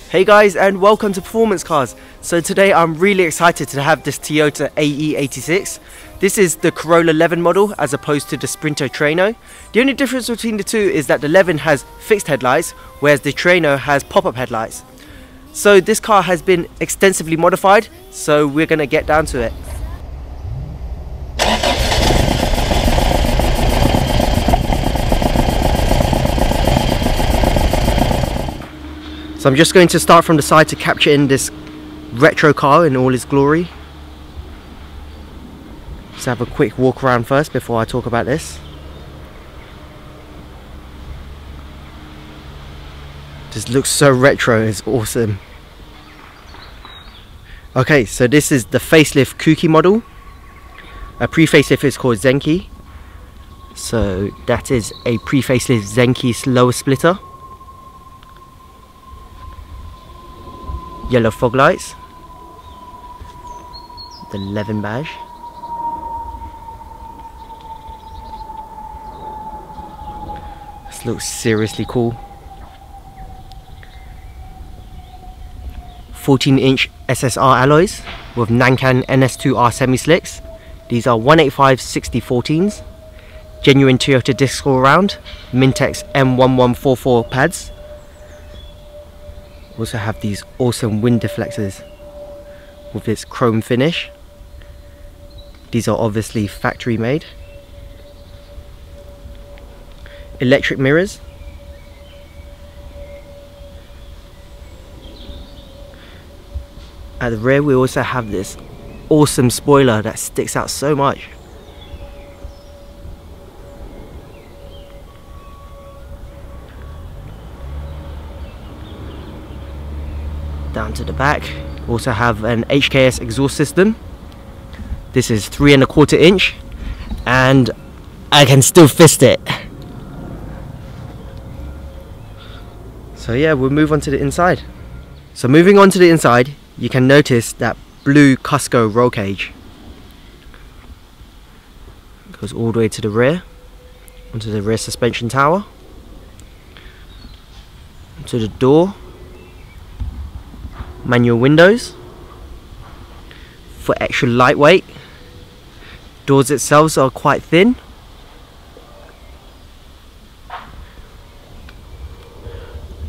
Hey guys, and welcome to Performance Cars. So today I'm really excited to have this Toyota AE86. This is the Corolla 11 model as opposed to the Sprinter Trano. The only difference between the two is that the 11 has fixed headlights, whereas the Trano has pop-up headlights. So this car has been extensively modified, so we're going to get down to it. So I'm just going to start from the side to capture in this retro car in all its glory. Let's have a quick walk around first before I talk about this. This looks so retro, it's awesome. Okay, so this is the facelift Kuki model. A pre-facelift is called Zenki. So that is a pre-facelift Zenki lower splitter. Yellow fog lights, the 11 badge, this looks seriously cool. 14-inch SSR alloys with Nankan NS2R semi-slicks. These are 185/60/14s, genuine Toyota disc all-round, Mintex M1144 pads. Also have these awesome wind deflectors with this chrome finish. These are obviously factory made. Electric mirrors. At the rear we also have this awesome spoiler that sticks out so much. Down to the back, also have an HKS exhaust system. This is 3¼ inch and I can still fist it. So yeah, we'll move on to the inside. So moving on to the inside, you can notice that blue Cusco roll cage. It goes all the way to the rear, onto the rear suspension tower, onto the door. Manual windows for extra lightweight. Doors itself are quite thin.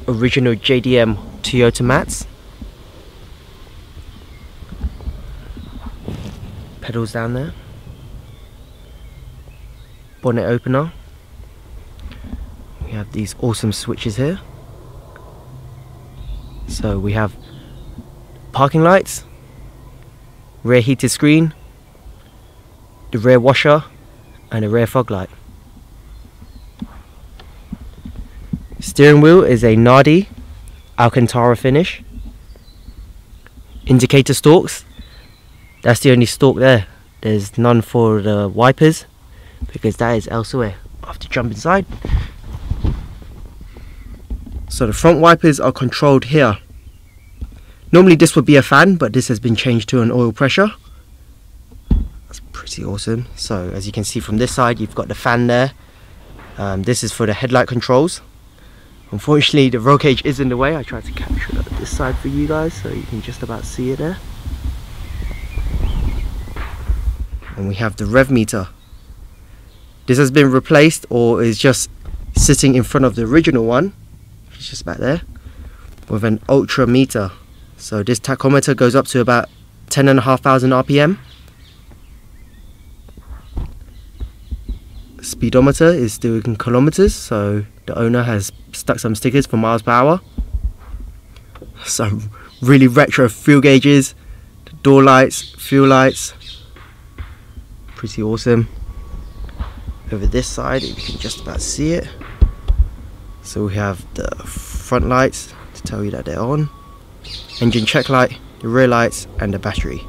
Original JDM Toyota mats. Pedals down there. Bonnet opener. We have these awesome switches here. So we have parking lights, rear heated screen, the rear washer and a rear fog light. Steering wheel is a Nardi Alcantara finish. Indicator stalks, that's the only stalk there. There's none for the wipers because that is elsewhere. I have to jump inside. So the front wipers are controlled here. Normally this would be a fan, but this has been changed to an oil pressure. That's pretty awesome. So as you can see from this side, you've got the fan there. This is for the headlight controls. Unfortunately the roll cage is in the way. I tried to capture it on this side for you guys so you can just about see it there. And we have the rev meter. This has been replaced or is just sitting in front of the original one. It's just back there with an ultra meter. So this tachometer goes up to about 10,500 RPM. Speedometer is still in kilometers, so the owner has stuck some stickers for miles per hour. Some really retro fuel gauges, door lights, fuel lights. Pretty awesome. Over this side, you can just about see it. So we have the front lights to tell you that they're on. Engine check light, the rear lights and the battery.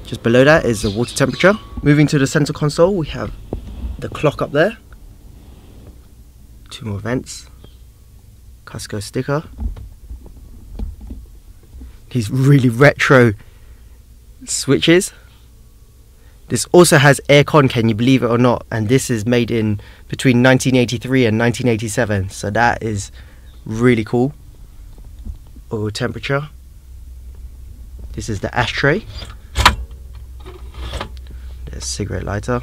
Just below that is the water temperature. Moving to the center console, we have the clock up there. 2 more vents. Cusco sticker. These really retro switches. This also has aircon, can you believe it or not? And this is made in between 1983 and 1987, so that is really cool. oil temperature. This is the ashtray. There's a cigarette lighter.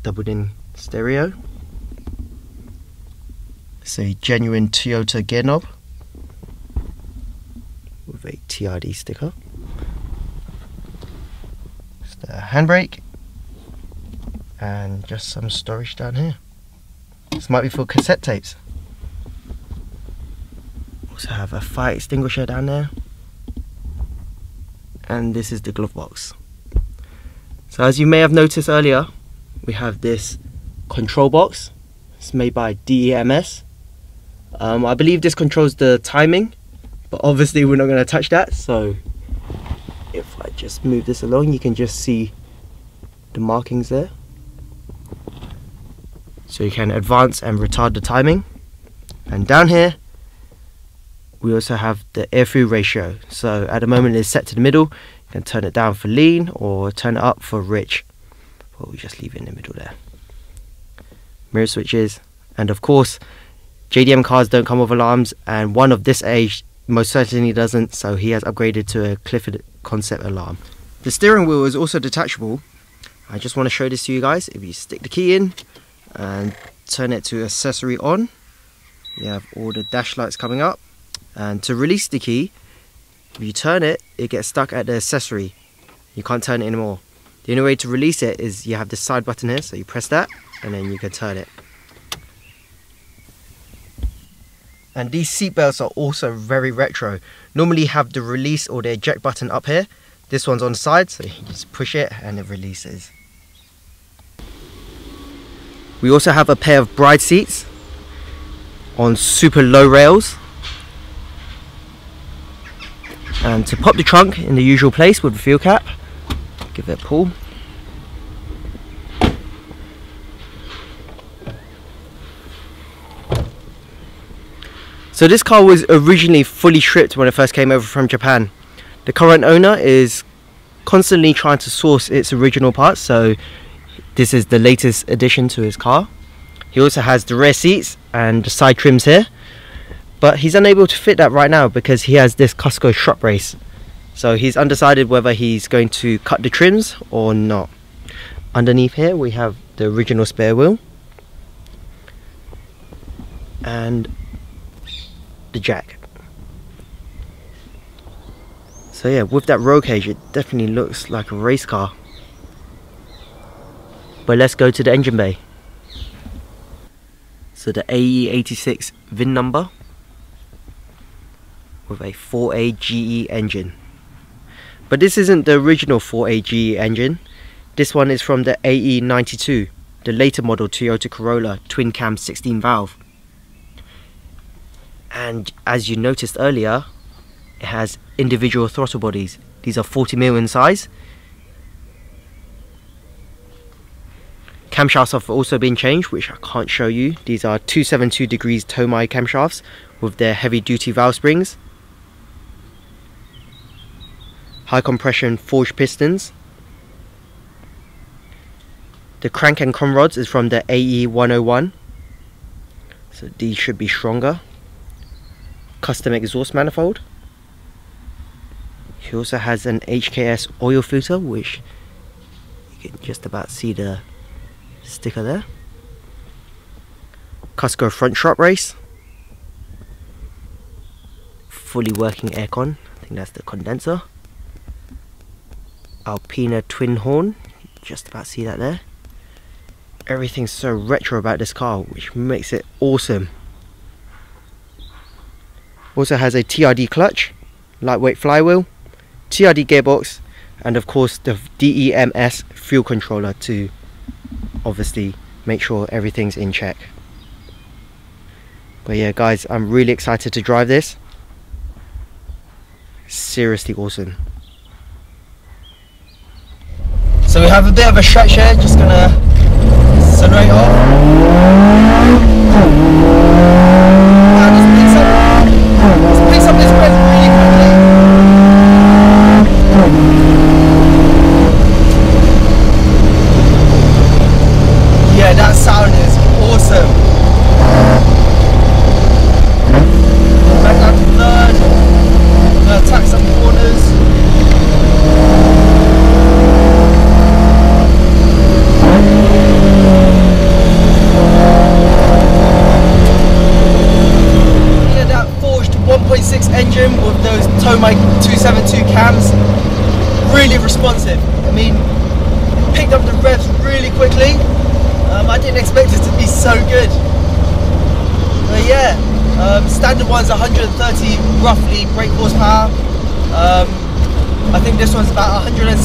Doubled in stereo. It's a genuine Toyota gear knob with a TRD sticker. It's the handbrake and just some storage down here. This might be for cassette tapes. Also have a fire extinguisher down there, and this is the glove box. So as you may have noticed earlier, we have this control box. It's made by DEMS. I believe this controls the timing, but obviously we're not going to touch that. So if I just move this along, you can just see the markings there. So you can advance and retard the timing. And down here we also have the air-fuel ratio. So at the moment it's set to the middle. You can turn it down for lean or turn it up for rich. But we just leave it in the middle there. Mirror switches, and of course JDM cars don't come with alarms, and one of this age most certainly doesn't, so he has upgraded to a Clifford concept alarm. The steering wheel is also detachable. I just want to show this to you guys. If you stick the key in and turn it to accessory on, you have all the dash lights coming up. And to release the key, if you turn it, it gets stuck at the accessory. You can't turn it anymore. The only way to release it is you have this side button here, so you press that and then you can turn it. And these seat belts are also very retro. Normally you have the release or the eject button up here. This one's on the side, so you just push it and it releases. We also have a pair of bride seats on super low rails. And to pop the trunk in the usual place with the fuel cap, give it a pull. So this car was originally fully stripped when it first came over from Japan. The current owner is constantly trying to source its original parts, so this is the latest addition to his car. He also has the rear seats and the side trims here, but he's unable to fit that right now because he has this Cusco strut brace. So he's undecided whether he's going to cut the trims or not. Underneath here we have the original spare wheel and the jack. So yeah, with that roll cage it definitely looks like a race car. But let's go to the engine bay. So the AE86 VIN number with a 4A GE engine. But this isn't the original 4A GE engine. This one is from the AE92, the later model Toyota Corolla twin cam 16 valve. And as you noticed earlier, it has individual throttle bodies. These are 40mm in size. Camshafts have also been changed, which I can't show you. These are 272 degrees Tomei camshafts with their heavy duty valve springs. High compression forged pistons. The crank and con rods is from the AE101, so these should be stronger. Custom exhaust manifold. He also has an HKS oil filter, which you can just about see the sticker there. Cusco front strut brace. Fully working aircon, I think that's the condenser. Alpina twin horn, just about see that there. Everything's so retro about this car, which makes it awesome. Also has a TRD clutch, lightweight flywheel, TRD gearbox, and of course the DEMS fuel controller to obviously make sure everything's in check. But yeah guys, I'm really excited to drive this. Seriously awesome. So we have a bit of a stretch here, just gonna accelerate off. And just picks up this breath really quickly. Yeah, that sound is awesome. engine with those Tomei 272 cams, really responsive. I mean, picked up the revs really quickly. I didn't expect it to be so good. But yeah, standard one's 130 roughly brake horsepower. I think this one's about 170.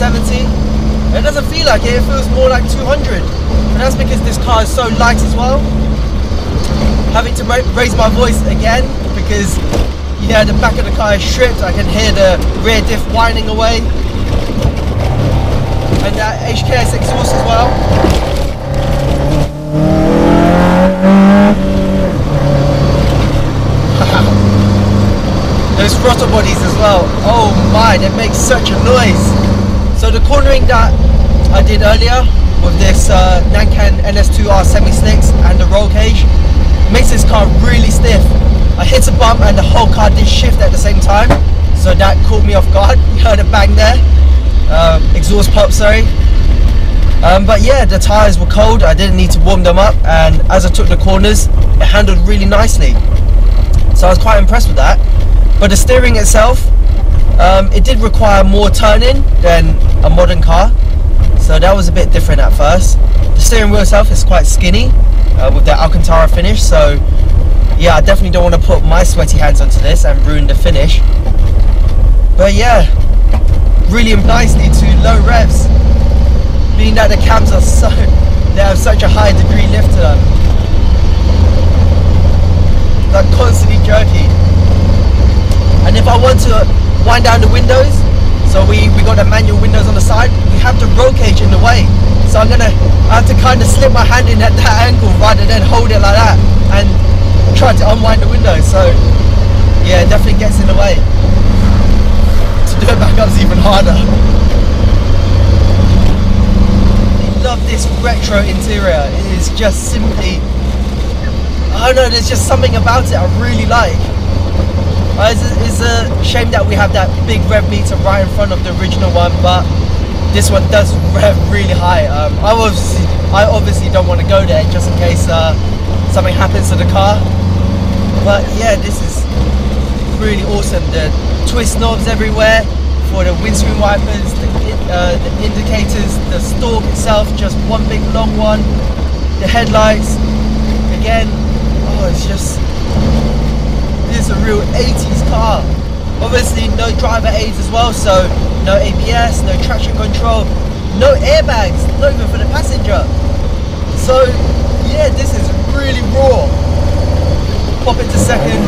It doesn't feel like it feels more like 200. And that's because this car is so light as well. Having to raise my voice again because yeah, the back of the car is stripped. I can hear the rear diff whining away. And that HKS exhaust as well. Those throttle bodies as well. Oh my, that makes such a noise. So the cornering that I did earlier with this Nankan NS2R semi-slicks and the roll cage makes this car really stiff. I hit a bump and the whole car did shift at the same time, so that caught me off guard. You heard a bang there. Exhaust pop, sorry. But yeah, the tyres were cold. I didn't need to warm them up, and as I took the corners, it handled really nicely. So I was quite impressed with that. But the steering itself, it did require more turning than a modern car, so that was a bit different at first. The steering wheel itself is quite skinny with the Alcantara finish, so yeah, I definitely don't want to put my sweaty hands onto this and ruin the finish. But yeah, really nicely to low revs, meaning that the cams are they have such a high degree lift to them. They're constantly jerky. And if I want to wind down the windows, so we got the manual windows on the side, we have the roll cage in the way. So I have to kind of slip my hand in at that angle rather than hold it like that and try to unwind the windows. So yeah, it definitely gets in the way. To do it back up is even harder. I love this retro interior. It is just simply, I don't know, there's just something about it I really like. It's a shame that we have that big rev meter right in front of the original one, but this one does rev really high. I obviously don't want to go there just in case something happens to the car. But yeah, this is really awesome. The twist knobs everywhere for the windscreen wipers, the indicators, the stalk itself, just one big long one. The headlights, again, oh, it's just, this is a real 80s car. Obviously no driver aids as well, so no ABS, no traction control, no airbags, not even for the passenger. So yeah, this is really raw. Pop into second.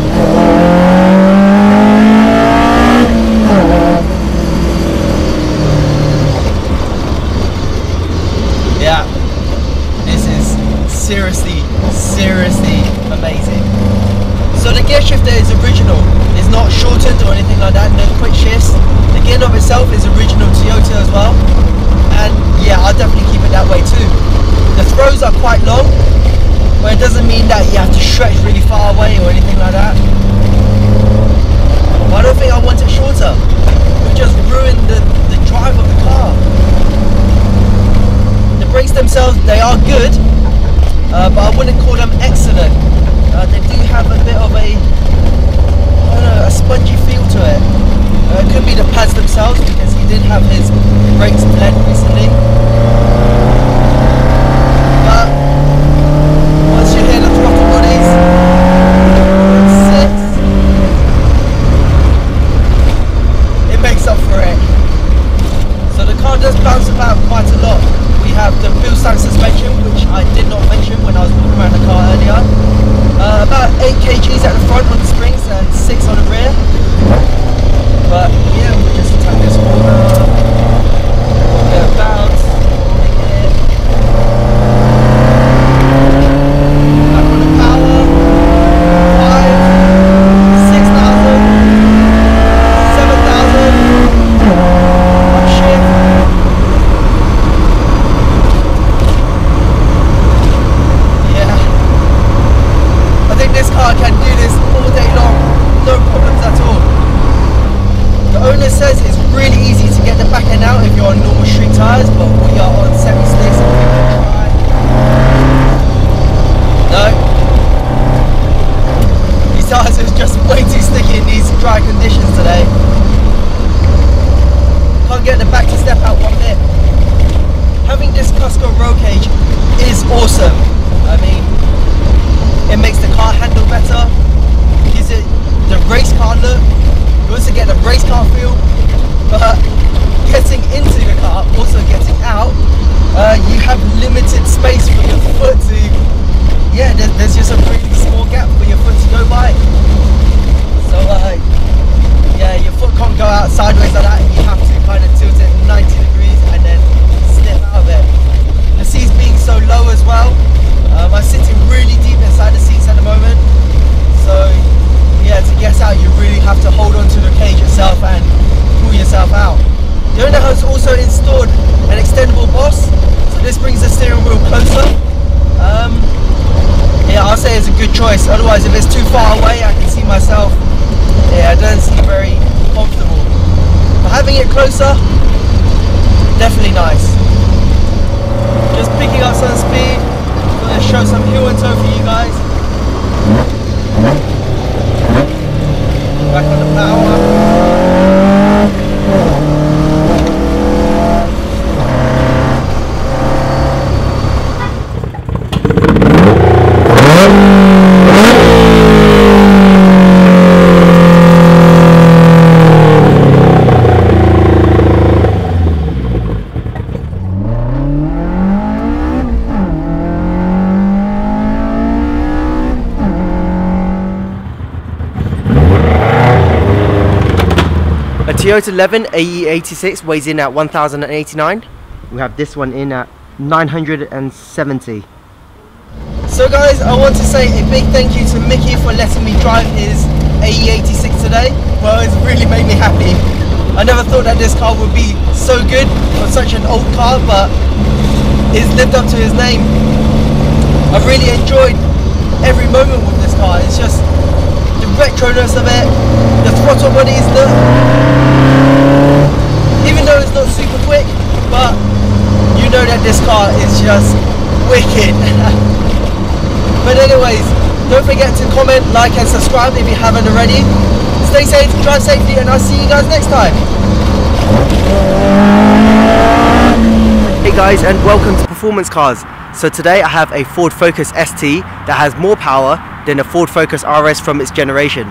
Yeah, this is seriously amazing. So the gear shifter is original, it's not shortened or anything like that, no quick shifts. The gear knob itself is original Toyota as well, and yeah, I'll definitely keep it that way too. The throws are quite long, but it doesn't mean that you have to stretch really far away or anything like that. But I don't think I want it shorter. It would just ruin the drive of the car. The brakes themselves, they are good, but I wouldn't call them excellent. They do have a bit of a, I don't know, a spongy feel to it. It could be the pads themselves because he did have his brakes bled recently. But once you hear the throttle bodies, it makes up for it. So the car does bounce about quite a lot. We have the Bilstein suspension, which I did not mention when I was walking around the car earlier. About 8 kgs at the front on the springs and 6 on the rear. But yeah, we'll just tap this corner. way too sticky in these dry conditions today. Can't get the back to step out one bit. Having this Cusco roll cage is awesome. I mean, it makes the car handle better, gives it the race car look. You also get the race car feel, but getting into the car, also getting out, you have limited space for your foot to, yeah, there's just a really small gap for your foot to go by. So yeah, your foot can't go out sideways like that. You have to kind of tilt it 90 degrees and then slip out of it. The seats being so low as well, I'm sitting really deep inside the seats at the moment. So yeah, to get out you really have to hold on to the cage itself and pull yourself out. The owner has also installed an extendable boss, so this brings the steering wheel closer. Yeah, I'll say it's a good choice. Otherwise, if it's too far away, I can see myself. Yeah, it doesn't seem very comfortable. But having it closer, definitely nice. Just picking up some speed. I'm going to show some heel and toe for you guys. Back on the power. A Toyota 11 AE86 weighs in at 1089. We have this one in at 970. So guys, I want to say a big thank you to Mickey for letting me drive his AE86 today. Well, it's really made me happy. I never thought that this car would be so good for such an old car, but it's lived up to his name. I've really enjoyed every moment with this car. It's just the retroness of it, the throttle bodies, even though it's not super quick, but you know that this car is just wicked. But anyways, don't forget to comment, like and subscribe if you haven't already. Stay safe, drive safely, and I'll see you guys next time. Hey guys, and welcome to Performance Cars. So today I have a Ford Focus ST that has more power than a Ford Focus RS from its generation.